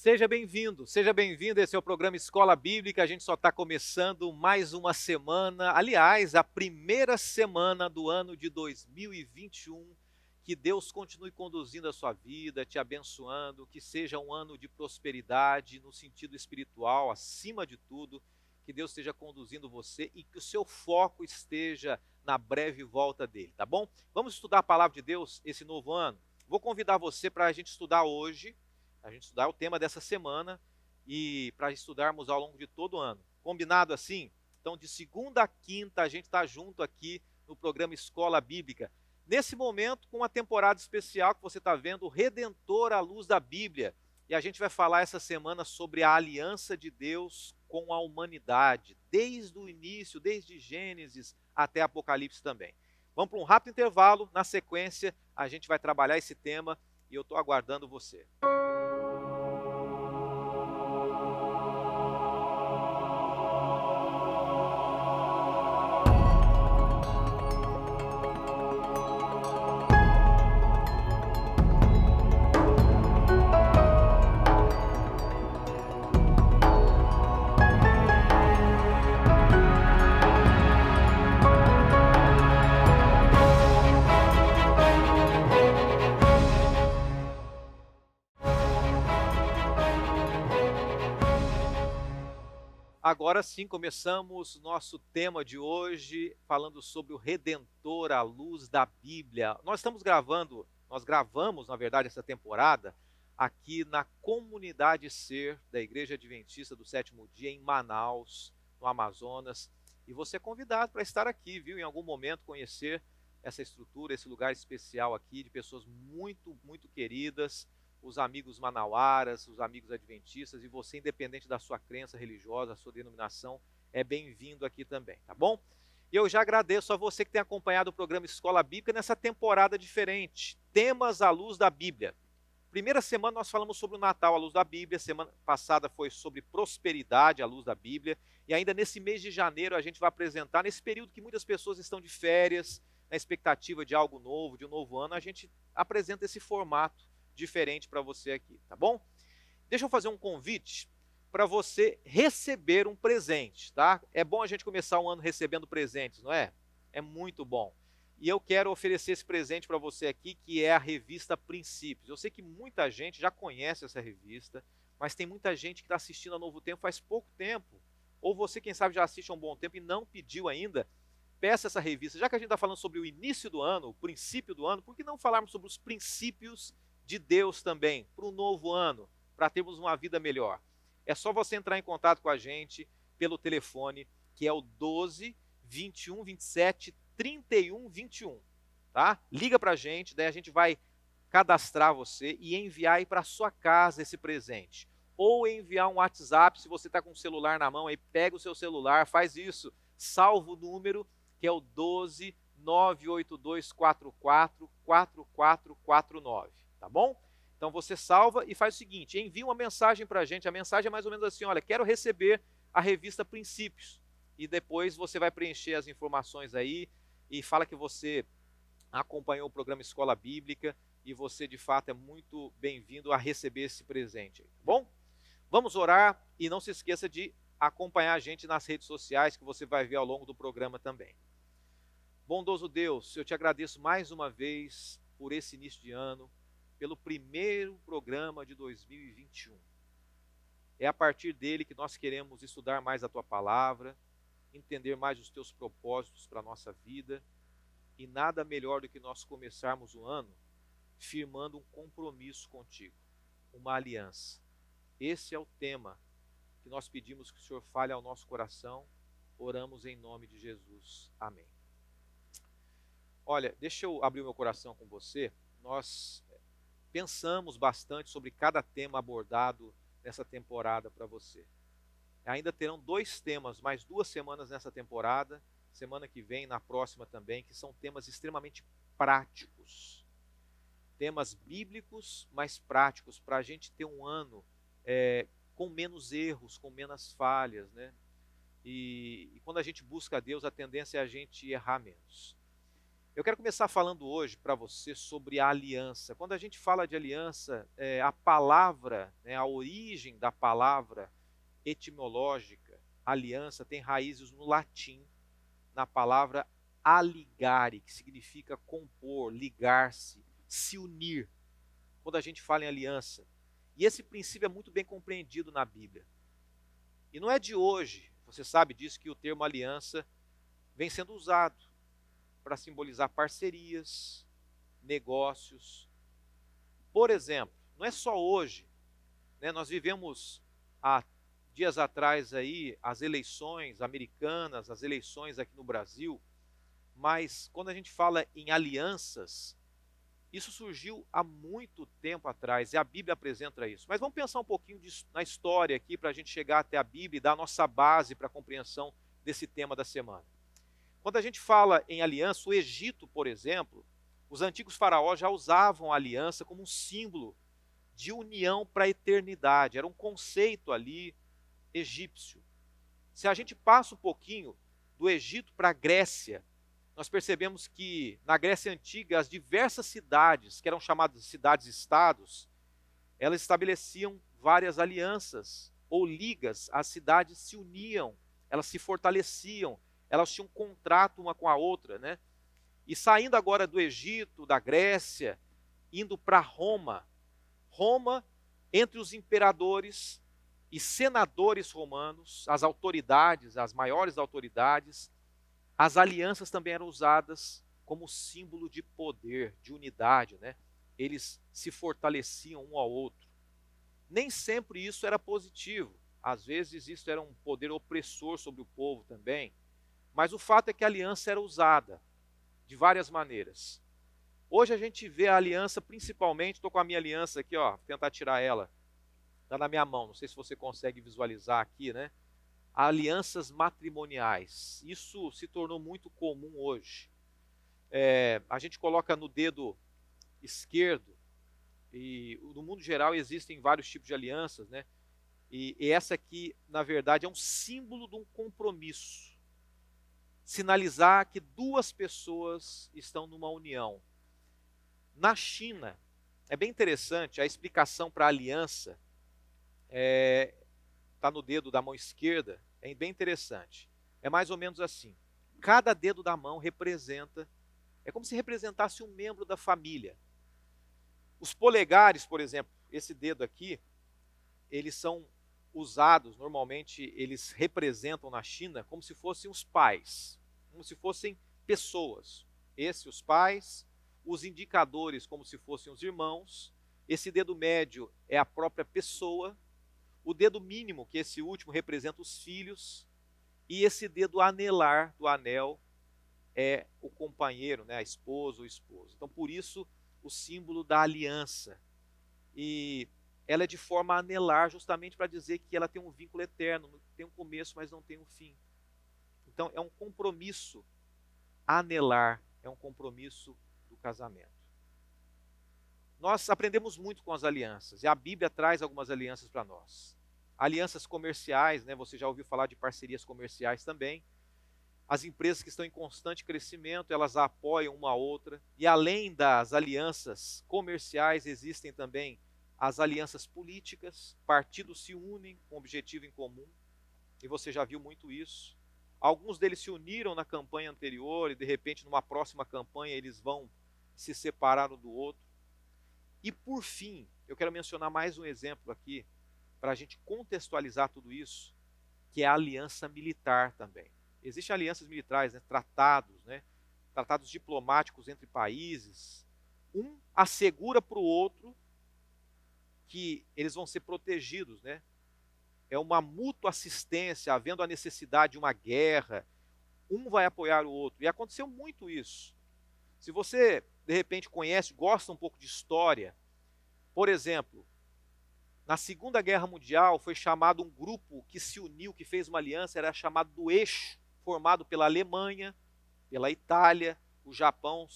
Seja bem-vindo. Esse é o programa Escola Bíblica. A gente só está começando mais uma semana, aliás, a primeira semana do ano de 2021. Que Deus continue conduzindo a sua vida, te abençoando, que seja um ano de prosperidade no sentido espiritual, acima de tudo. Que Deus esteja conduzindo você e que o seu foco esteja na breve volta dele, tá bom? Vamos estudar a palavra de Deus esse novo ano? Vou convidar você para a gente estudar hoje. A gente estudar o tema dessa semana e para estudarmos ao longo de todo o ano. Combinado assim? Então, de segunda a quinta, a gente está junto aqui no programa Escola Bíblica. Nesse momento, com uma temporada especial que você está vendo, Redentor à Luz da Bíblia. E a gente vai falar essa semana sobre a aliança de Deus com a humanidade, desde o início, desde Gênesis até Apocalipse também. Vamos para um rápido intervalo, na sequência a gente vai trabalhar esse tema e eu estou aguardando você. Agora sim, começamos nosso tema de hoje, falando sobre o Redentor à luz da Bíblia. Nós gravamos, na verdade, essa temporada aqui na Comunidade Ser da Igreja Adventista do Sétimo Dia, em Manaus, no Amazonas. E você é convidado para estar aqui, viu? Em algum momento conhecer essa estrutura, esse lugar especial aqui, de pessoas muito, muito queridas, os amigos manauaras, os amigos adventistas, e você, independente da sua crença religiosa, da sua denominação, é bem-vindo aqui também, tá bom? E eu já agradeço a você que tem acompanhado o programa Escola Bíblica nessa temporada diferente, temas à luz da Bíblia. Primeira semana nós falamos sobre o Natal à luz da Bíblia, semana passada foi sobre prosperidade à luz da Bíblia, e ainda nesse mês de janeiro a gente vai apresentar, nesse período que muitas pessoas estão de férias, na expectativa de algo novo, de um novo ano, a gente apresenta esse formato diferente para você aqui, tá bom? Deixa eu fazer um convite para você receber um presente, tá? É bom a gente começar um ano recebendo presentes, não é? É muito bom. E eu quero oferecer esse presente para você aqui, que é a revista Princípios. Eu sei que muita gente já conhece essa revista, mas tem muita gente que está assistindo a Novo Tempo faz pouco tempo. Ou você, quem sabe, já assiste há um bom tempo e não pediu ainda. Peça essa revista. Já que a gente está falando sobre o início do ano, o princípio do ano, por que não falarmos sobre os princípios de Deus também, para o novo ano, para termos uma vida melhor? É só você entrar em contato com a gente pelo telefone, que é o 12 21 27 31 21, tá? Liga para a gente, daí a gente vai cadastrar você e enviar aí para sua casa esse presente. Ou enviar um WhatsApp, se você está com o celular na mão, aí pega o seu celular, faz isso, salva o número, que é o 12 98244 4449, tá bom? Então você salva e faz o seguinte, envia uma mensagem para a gente, a mensagem é mais ou menos assim, olha, quero receber a revista Princípios, e depois você vai preencher as informações aí, e fala que você acompanhou o programa Escola Bíblica, e você de fato é muito bem-vindo a receber esse presente, tá bom? Vamos orar e não se esqueça de acompanhar a gente nas redes sociais, que você vai ver ao longo do programa também. Bondoso Deus, eu te agradeço mais uma vez por esse início de ano, pelo primeiro programa de 2021. É a partir dele que nós queremos estudar mais a tua palavra, entender mais os teus propósitos para a nossa vida, e nada melhor do que nós começarmos o ano firmando um compromisso contigo, uma aliança. Esse é o tema que nós pedimos que o Senhor fale ao nosso coração. Oramos em nome de Jesus. Amém. Olha, deixa eu abrir o meu coração com você. Nós pensamos bastante sobre cada tema abordado nessa temporada para você. Ainda terão 2 temas, mais 2 semanas nessa temporada, semana que vem, na próxima também, que são temas extremamente práticos. Temas bíblicos, mas práticos, para a gente ter um ano com menos erros, com menos falhas, né? E quando a gente busca a Deus, a tendência é a gente errar menos. Eu quero começar falando hoje para você sobre a aliança. Quando a gente fala de aliança, a palavra, né, a origem da palavra etimológica, aliança, tem raízes no latim, na palavra aligare, que significa compor, ligar-se, se unir. Quando a gente fala em aliança. E esse princípio é muito bem compreendido na Bíblia. E não é de hoje, você sabe disso, que o termo aliança vem sendo usado para simbolizar parcerias, negócios. Por exemplo, não é só hoje, né? Nós vivemos há dias atrás aí as eleições americanas, as eleições aqui no Brasil, mas quando a gente fala em alianças, isso surgiu há muito tempo atrás e a Bíblia apresenta isso. Mas vamos pensar um pouquinho na história aqui para a gente chegar até a Bíblia e dar a nossa base para a compreensão desse tema da semana. Quando a gente fala em aliança, o Egito, por exemplo, os antigos faraós já usavam a aliança como um símbolo de união para a eternidade. Era um conceito ali egípcio. Se a gente passa um pouquinho do Egito para a Grécia, nós percebemos que na Grécia Antiga, as diversas cidades, que eram chamadas de cidades-estados, elas estabeleciam várias alianças ou ligas. As cidades se uniam, elas se fortaleciam, elas tinham um contrato uma com a outra, né? E saindo agora do Egito, da Grécia, indo para Roma, Roma, entre os imperadores e senadores romanos, as autoridades, as maiores autoridades, as alianças também eram usadas como símbolo de poder, de unidade, né? Eles se fortaleciam um ao outro. Nem sempre isso era positivo. Às vezes isso era um poder opressor sobre o povo também. Mas o fato é que a aliança era usada de várias maneiras. Hoje a gente vê a aliança principalmente, estou com a minha aliança aqui, ó, vou tentar tirar ela. Está na minha mão, não sei se você consegue visualizar aqui, né? Alianças matrimoniais. Isso se tornou muito comum hoje. A gente coloca no dedo esquerdo, e no mundo geral existem vários tipos de alianças, né? E essa aqui, na verdade, é um símbolo de um compromisso. Sinalizar que duas pessoas estão numa união. Na China, é bem interessante, a explicação para a aliança está no dedo da mão esquerda, é bem interessante. É mais ou menos assim. Cada dedo da mão representa, é como se representasse um membro da família. Os polegares, por exemplo, esse dedo aqui, eles são usados, normalmente eles representam na China como se fossem os pais, como se fossem pessoas. Os pais, os indicadores como se fossem os irmãos, esse dedo médio é a própria pessoa, o dedo mínimo, que esse último representa os filhos, e esse dedo anelar do anel é o companheiro, né, a esposa ou o esposo. Então, por isso, o símbolo da aliança. E ela é de forma a anelar, justamente para dizer que ela tem um vínculo eterno, tem um começo, mas não tem um fim. Então, é um compromisso. Anelar é um compromisso do casamento. Nós aprendemos muito com as alianças, e a Bíblia traz algumas alianças para nós. Alianças comerciais, né? Você já ouviu falar de parcerias comerciais também. As empresas que estão em constante crescimento, elas apoiam uma a outra. E além das alianças comerciais, existem também as alianças políticas. Partidos se unem com um objetivo em comum. E você já viu muito isso. Alguns deles se uniram na campanha anterior e, de repente, numa próxima campanha, eles vão se separar um do outro. E, por fim, eu quero mencionar mais um exemplo aqui, para a gente contextualizar tudo isso, que é a aliança militar também. Existem alianças militares, né? Tratados diplomáticos entre países. Um assegura para o outro que eles vão ser protegidos, né? É uma mútua assistência, havendo a necessidade de uma guerra, um vai apoiar o outro. E aconteceu muito isso. Se você, de repente, conhece, gosta um pouco de história, por exemplo, na Segunda Guerra Mundial foi chamado um grupo que se uniu, que fez uma aliança, era chamado do Eixo, formado pela Alemanha, pela Itália, o Japão,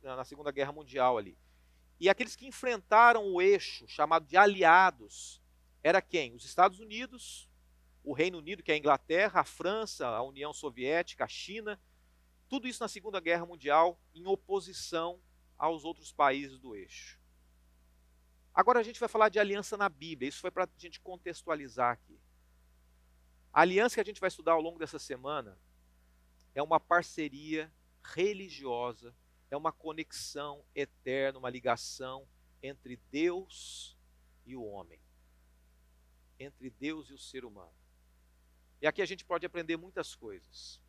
na Segunda Guerra Mundial ali. E aqueles que enfrentaram o Eixo, chamado de aliados, era quem? Os Estados Unidos, o Reino Unido, que é a Inglaterra, a França, a União Soviética, a China, Tudo isso na Segunda Guerra Mundial, em oposição aos outros países do eixo. Agora a gente vai falar de aliança na Bíblia, isso foi para a gente contextualizar aqui. A aliança que a gente vai estudar ao longo dessa semana é uma parceria religiosa, é uma conexão eterna, uma ligação entre Deus e o homem, entre Deus e o ser humano. E aqui a gente pode aprender muitas coisas.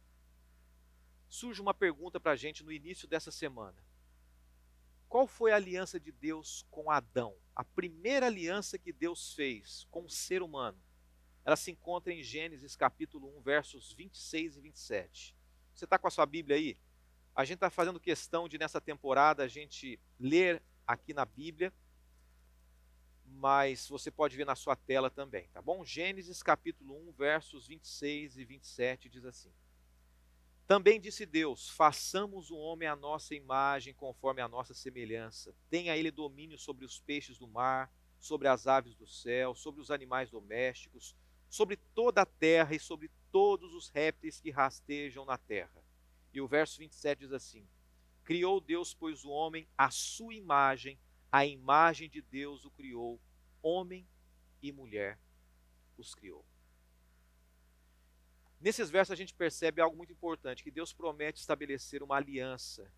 Surge uma pergunta para a gente no início dessa semana. Qual foi a aliança de Deus com Adão? A primeira aliança que Deus fez com o ser humano. Ela se encontra em Gênesis capítulo 1, versos 26 e 27. Você está com a sua Bíblia aí? A gente está fazendo questão de, nessa temporada, a gente ler aqui na Bíblia, mas você pode ver na sua tela também, tá bom? Gênesis capítulo 1, versos 26 e 27 diz assim. Também disse Deus, façamos o homem à nossa imagem, conforme a nossa semelhança. Tenha ele domínio sobre os peixes do mar, sobre as aves do céu, sobre os animais domésticos, sobre toda a terra e sobre todos os répteis que rastejam na terra. E o verso 27 diz assim, criou Deus, pois, o homem à sua imagem, a imagem de Deus o criou, homem e mulher os criou. Nesses versos a gente percebe algo muito importante, que Deus promete estabelecer uma aliança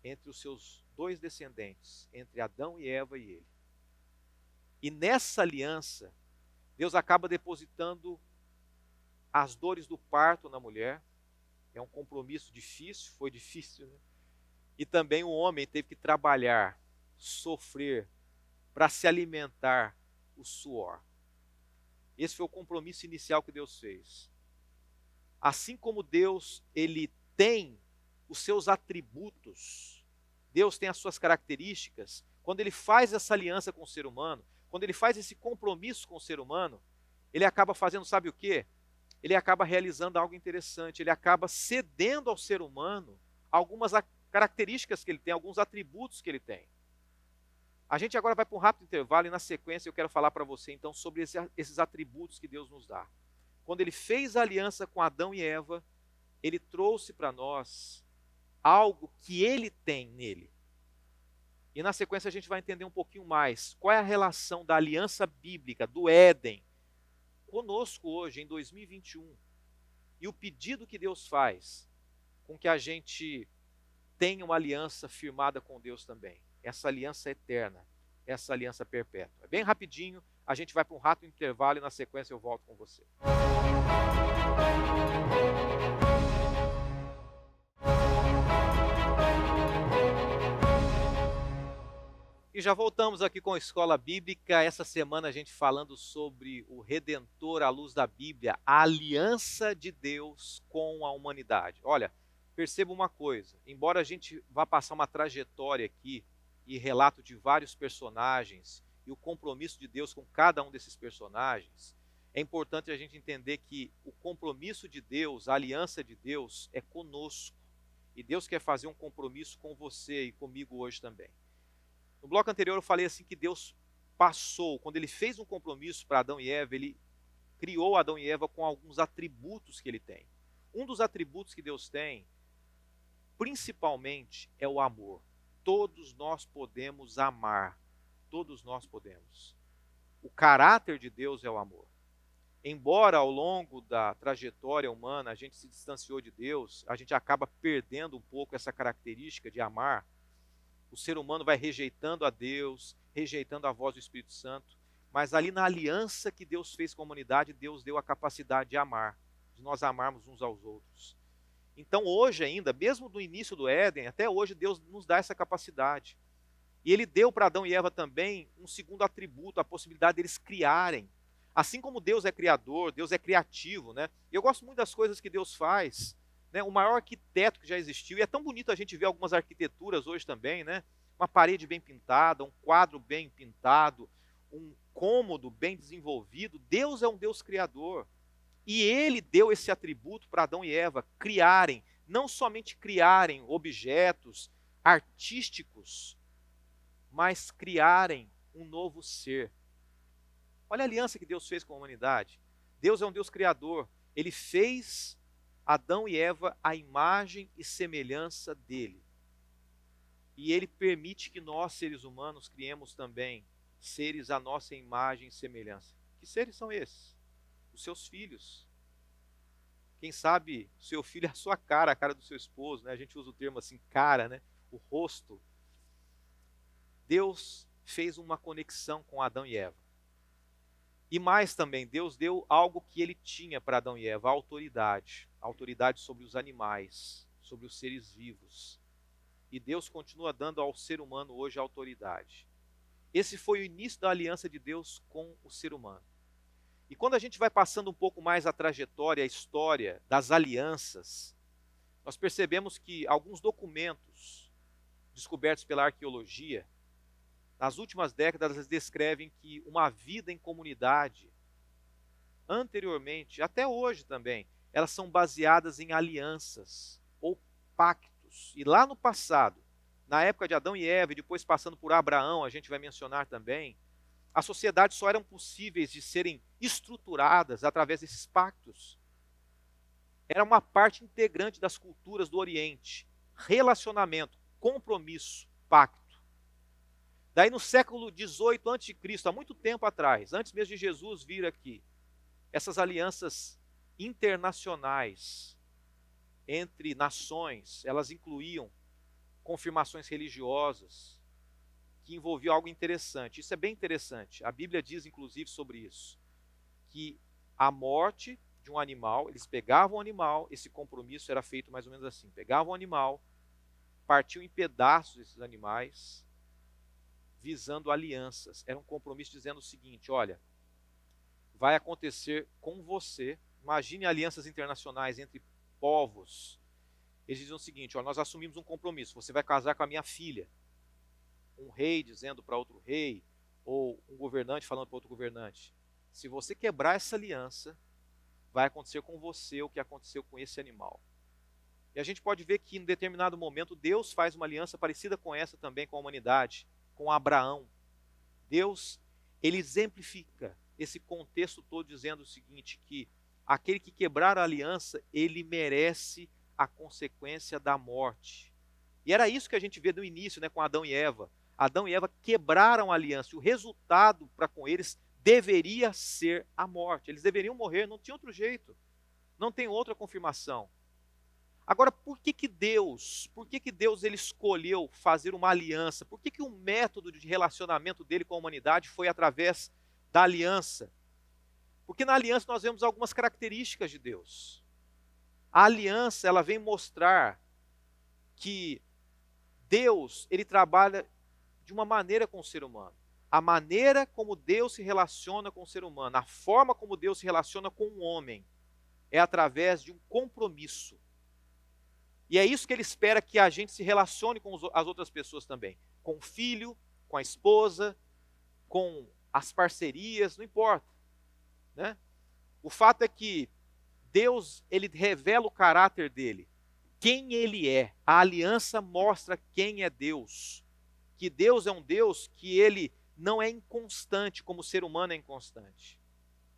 entre os seus dois descendentes, entre Adão e Eva e ele. E nessa aliança, Deus acaba depositando as dores do parto na mulher. É um compromisso difícil, foi difícil, né? E também o homem teve que trabalhar, sofrer, para se alimentar o suor. Esse foi o compromisso inicial que Deus fez. Assim como Deus, ele tem os seus atributos, Deus tem as suas características, quando ele faz essa aliança com o ser humano, quando ele faz esse compromisso com o ser humano, ele acaba fazendo, sabe o quê? Ele acaba realizando algo interessante, ele acaba cedendo ao ser humano algumas características que ele tem, alguns atributos que ele tem. A gente agora vai para um rápido intervalo e na sequência eu quero falar para você então sobre esses atributos que Deus nos dá. Quando ele fez a aliança com Adão e Eva, ele trouxe para nós algo que ele tem nele. E na sequência a gente vai entender um pouquinho mais qual é a relação da aliança bíblica, do Éden, conosco hoje, em 2021. E o pedido que Deus faz com que a gente tenha uma aliança firmada com Deus também. Essa aliança eterna, essa aliança perpétua. É bem rapidinho, a gente vai para um rápido intervalo e na sequência eu volto com você. E já voltamos aqui com a Escola Bíblica, essa semana a gente falando sobre o Redentor à luz da Bíblia, a aliança de Deus com a humanidade. Olha, perceba uma coisa, embora a gente vá passar uma trajetória aqui e relato de vários personagens e o compromisso de Deus com cada um desses personagens, é importante a gente entender que o compromisso de Deus, a aliança de Deus é conosco. E Deus quer fazer um compromisso com você e comigo hoje também. No bloco anterior eu falei assim que Deus passou, quando ele fez um compromisso para Adão e Eva, ele criou Adão e Eva com alguns atributos que ele tem. Um dos atributos que Deus tem, principalmente, é o amor. Todos nós podemos amar. Todos nós podemos. O caráter de Deus é o amor. Embora ao longo da trajetória humana a gente se distanciou de Deus, a gente acaba perdendo um pouco essa característica de amar. O ser humano vai rejeitando a Deus, rejeitando a voz do Espírito Santo, mas ali na aliança que Deus fez com a humanidade, Deus deu a capacidade de amar, de nós amarmos uns aos outros. Então hoje ainda, mesmo no início do Éden, até hoje Deus nos dá essa capacidade. E ele deu para Adão e Eva também um segundo atributo, a possibilidade deles criarem. Assim como Deus é criador, Deus é criativo, né? Eu gosto muito das coisas que Deus faz, né? O maior arquiteto que já existiu, e é tão bonito a gente ver algumas arquiteturas hoje também, né? Uma parede bem pintada, um quadro bem pintado, um cômodo bem desenvolvido. Deus é um Deus criador. E ele deu esse atributo para Adão e Eva, criarem, não somente criarem objetos artísticos, mas criarem um novo ser. Olha a aliança que Deus fez com a humanidade. Deus é um Deus criador. Ele fez Adão e Eva à imagem e semelhança dele. E ele permite que nós, seres humanos, criemos também seres à nossa imagem e semelhança. Que seres são esses? Os seus filhos. Quem sabe o seu filho é a sua cara, a cara do seu esposo, né? A gente usa o termo assim, cara, né? O rosto. Deus fez uma conexão com Adão e Eva. E mais também, Deus deu algo que ele tinha para Adão e Eva, a autoridade. A autoridade sobre os animais, sobre os seres vivos. E Deus continua dando ao ser humano hoje a autoridade. Esse foi o início da aliança de Deus com o ser humano. E quando a gente vai passando um pouco mais a trajetória, a história das alianças, nós percebemos que alguns documentos descobertos pela arqueologia, nas últimas décadas, eles descrevem que uma vida em comunidade, anteriormente, até hoje também, elas são baseadas em alianças ou pactos. E lá no passado, na época de Adão e Eva, e depois passando por Abraão, a gente vai mencionar também, as sociedades só eram possíveis de serem estruturadas através desses pactos. Era uma parte integrante das culturas do Oriente. Relacionamento, compromisso, pacto. Daí no século XVIII a.C., há muito tempo atrás, antes mesmo de Jesus vir aqui, essas alianças internacionais entre nações, elas incluíam confirmações religiosas, que envolviam algo interessante. Isso é bem interessante. A Bíblia diz, inclusive, sobre isso, que a morte de um animal, eles pegavam o animal, esse compromisso era feito mais ou menos assim, pegavam o animal, partiam em pedaços esses animais, visando alianças. Era um compromisso dizendo o seguinte, olha, vai acontecer com você, imagine alianças internacionais entre povos, eles diziam o seguinte, olha, nós assumimos um compromisso, você vai casar com a minha filha. Um rei dizendo para outro rei, ou um governante falando para outro governante, se você quebrar essa aliança, vai acontecer com você o que aconteceu com esse animal. E a gente pode ver que em determinado momento Deus faz uma aliança parecida com essa também com a humanidade, com Abraão. Deus, ele exemplifica esse contexto todo dizendo o seguinte, que aquele que quebrar a aliança, ele merece a consequência da morte. E era isso que a gente vê no início, né, com Adão e Eva. Adão e Eva quebraram a aliança, e o resultado para com eles deveria ser a morte. Eles deveriam morrer, não tinha outro jeito. Não tem outra confirmação. Agora, por que Deus ele escolheu fazer uma aliança? Por que o método de relacionamento dele com a humanidade foi através da aliança? Porque na aliança nós vemos algumas características de Deus. A aliança, ela vem mostrar que Deus, ele trabalha de uma maneira com o ser humano. A maneira como Deus se relaciona com o ser humano, a forma como Deus se relaciona com o homem, é através de um compromisso. E é isso que ele espera que a gente se relacione com as outras pessoas também. Com o filho, com a esposa, com as parcerias, não importa. Né? O fato é que Deus, ele revela o caráter dele. Quem ele é. A aliança mostra quem é Deus. Que Deus é um Deus que ele não é inconstante, como o ser humano é inconstante.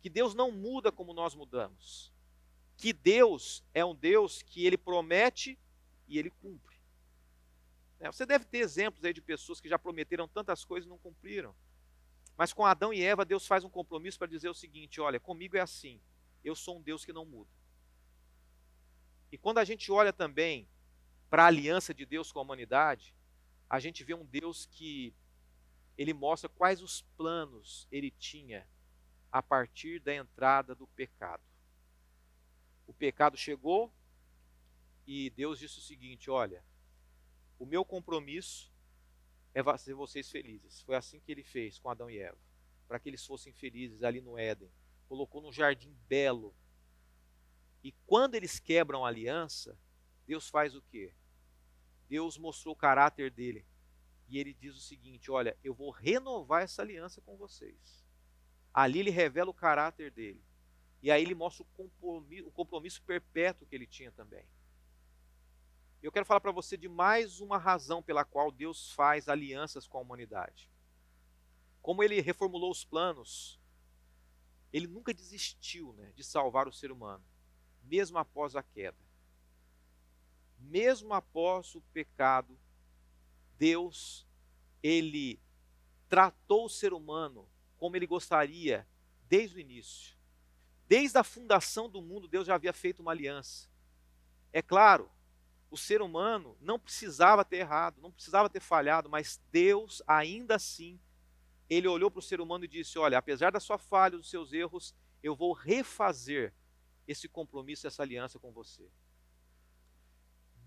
Que Deus não muda como nós mudamos. Que Deus é um Deus que ele promete e ele cumpre. Você deve ter exemplos aí de pessoas que já prometeram tantas coisas e não cumpriram. Mas com Adão e Eva, Deus faz um compromisso para dizer o seguinte, olha, comigo é assim, eu sou um Deus que não muda. E quando a gente olha também para a aliança de Deus com a humanidade, a gente vê um Deus que ele mostra quais os planos ele tinha a partir da entrada do pecado. O pecado chegou e Deus disse o seguinte, olha, o meu compromisso é fazer vocês felizes. Foi assim que ele fez com Adão e Eva, para que eles fossem felizes ali no Éden. Colocou num jardim belo. E quando eles quebram a aliança, Deus faz o quê? Deus mostrou o caráter dele. E ele diz o seguinte, olha, eu vou renovar essa aliança com vocês. Ali ele revela o caráter dele. E aí ele mostra o compromisso perpétuo que ele tinha também. Eu quero falar para você de mais uma razão pela qual Deus faz alianças com a humanidade. Como ele reformulou os planos, ele nunca desistiu, né, de salvar o ser humano. mesmo após a queda. Mesmo após o pecado, Deus, ele tratou o ser humano como ele gostaria desde o início. Desde a fundação do mundo, Deus já havia feito uma aliança. É claro, o ser humano não precisava ter errado, não precisava ter falhado, mas Deus, ainda assim, ele olhou para o ser humano e disse: olha, apesar da sua falha, dos seus erros, eu vou refazer esse compromisso, essa aliança com você.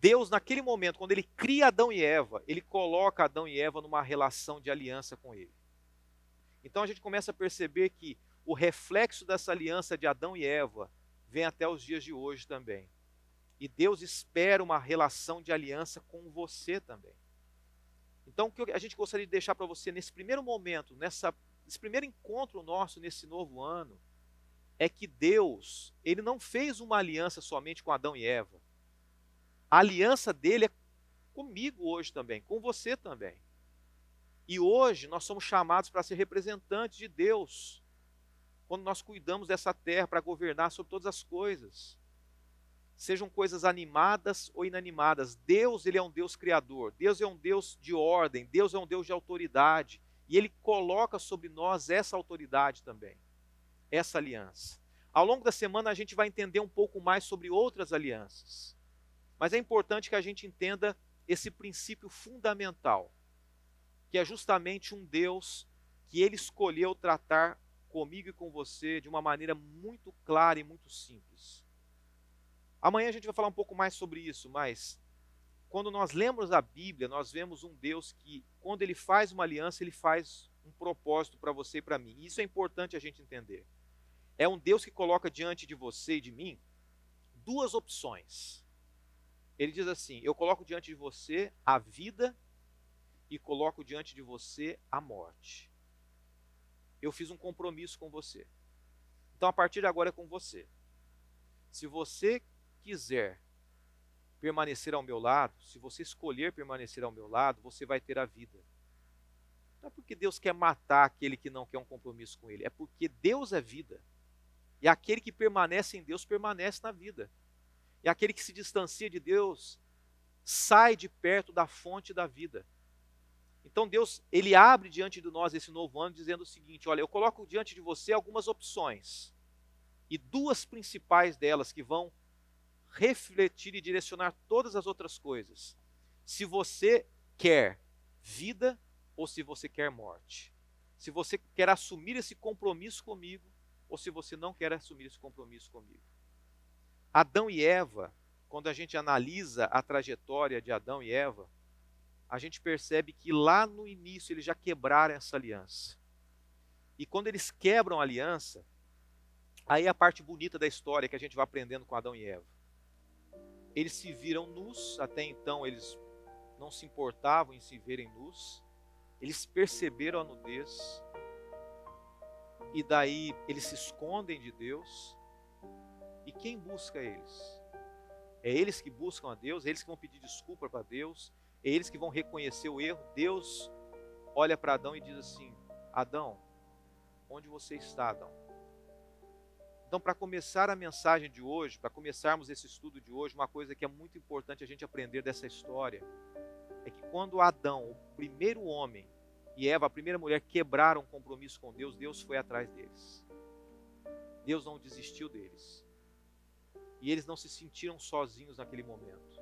Deus, naquele momento, quando ele cria Adão e Eva, ele coloca Adão e Eva numa relação de aliança com ele. Então a gente começa a perceber que o reflexo dessa aliança de Adão e Eva vem até os dias de hoje também. E Deus espera uma relação de aliança com você também. Então o que a gente gostaria de deixar para você nesse primeiro momento, nesse primeiro encontro nosso nesse novo ano, é que Deus, ele não fez uma aliança somente com Adão e Eva. A aliança dele é comigo hoje também, com você também. E hoje nós somos chamados para ser representantes de Deus, quando nós cuidamos dessa terra para governar sobre todas as coisas. Sejam coisas animadas ou inanimadas. Deus, ele é um Deus criador. Deus é um Deus de ordem. Deus é um Deus de autoridade. E ele coloca sobre nós essa autoridade também, essa aliança. Ao longo da semana a gente vai entender um pouco mais sobre outras alianças. Mas é importante que a gente entenda esse princípio fundamental, que é justamente um Deus que ele escolheu tratar comigo e com você de uma maneira muito clara e muito simples. Amanhã a gente vai falar um pouco mais sobre isso, mas quando nós lemos a Bíblia, nós vemos um Deus que, quando ele faz uma aliança, ele faz um propósito para você e para mim. E isso é importante a gente entender. É um Deus que coloca diante de você e de mim duas opções. Ele diz assim: eu coloco diante de você a vida e coloco diante de você a morte. Eu fiz um compromisso com você. Então, a partir de agora é com você. Se você quiser permanecer ao meu lado, se você escolher permanecer ao meu lado, você vai ter a vida. Não é porque Deus quer matar aquele que não quer um compromisso com ele, é porque Deus é vida. E aquele que permanece em Deus permanece na vida. E aquele que se distancia de Deus sai de perto da fonte da vida. Então Deus, ele abre diante de nós esse novo ano dizendo o seguinte: olha, eu coloco diante de você algumas opções. E duas principais delas que vão refletir e direcionar todas as outras coisas. Se você quer vida ou se você quer morte. Se você quer assumir esse compromisso comigo ou se você não quer assumir esse compromisso comigo. Adão e Eva, quando a gente analisa a trajetória de Adão e Eva, a gente percebe que lá no início eles já quebraram essa aliança. E quando eles quebram a aliança, aí é a parte bonita da história que a gente vai aprendendo com Adão e Eva. Eles se viram nus, até então eles não se importavam em se verem nus, eles perceberam a nudez, e daí eles se escondem de Deus. E quem busca eles? É eles que buscam a Deus, é eles que vão pedir desculpa para Deus, é eles que vão reconhecer o erro. Deus olha para Adão e diz assim: Adão, onde você está, Adão? Então, para começar a mensagem de hoje, para começarmos esse estudo de hoje, uma coisa que é muito importante a gente aprender dessa história, é que quando Adão, o primeiro homem, e Eva, a primeira mulher, quebraram um compromisso com Deus, Deus foi atrás deles. Deus não desistiu deles. E eles não se sentiram sozinhos naquele momento.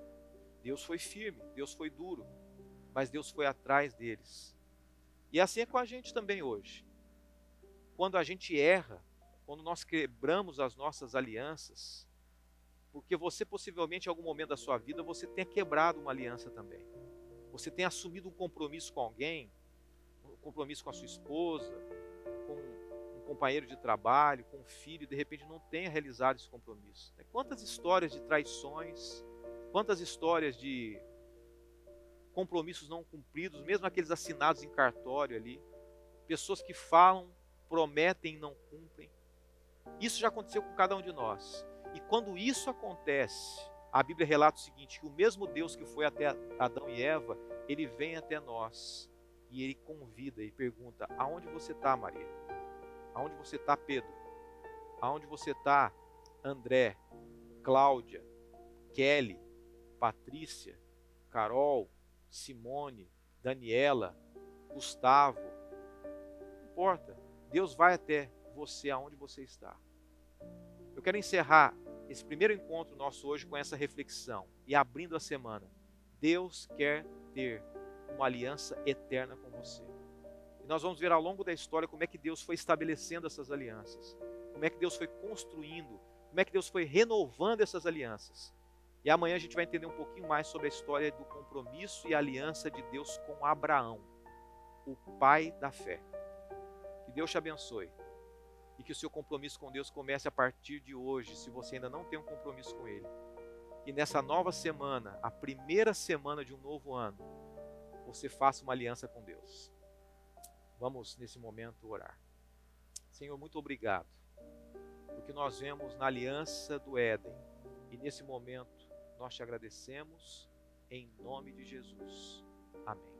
Deus foi firme, Deus foi duro, mas Deus foi atrás deles. E assim é com a gente também hoje. Quando a gente erra, quando nós quebramos as nossas alianças, porque você possivelmente em algum momento da sua vida você tenha quebrado uma aliança também. Você tenha assumido um compromisso com alguém, um compromisso com a sua esposa, com companheiro de trabalho, com um filho, e de repente não tenha realizado esse compromisso. Quantas histórias de traições, quantas histórias de compromissos não cumpridos, mesmo aqueles assinados em cartório ali, pessoas que falam, prometem e não cumprem. Isso já aconteceu com cada um de nós. E quando isso acontece, a Bíblia relata o seguinte: que o mesmo Deus que foi até Adão e Eva, ele vem até nós e ele convida e pergunta: aonde você está, Maria? Aonde você está, Pedro? Aonde você está, André, Cláudia, Kelly, Patrícia, Carol, Simone, Daniela, Gustavo, não importa, Deus vai até você aonde você está. Eu quero encerrar esse primeiro encontro nosso hoje com essa reflexão e abrindo a semana. Deus quer ter uma aliança eterna com você. E nós vamos ver ao longo da história como é que Deus foi estabelecendo essas alianças, como é que Deus foi construindo, como é que Deus foi renovando essas alianças. E amanhã a gente vai entender um pouquinho mais sobre a história do compromisso e a aliança de Deus com Abraão, o pai da fé. Que Deus te abençoe e que o seu compromisso com Deus comece a partir de hoje, se você ainda não tem um compromisso com Ele. E nessa nova semana, a primeira semana de um novo ano, você faça uma aliança com Deus. Vamos nesse momento orar. Senhor, muito obrigado, porque nós vemos na aliança do Éden, e nesse momento nós te agradecemos em nome de Jesus. Amém.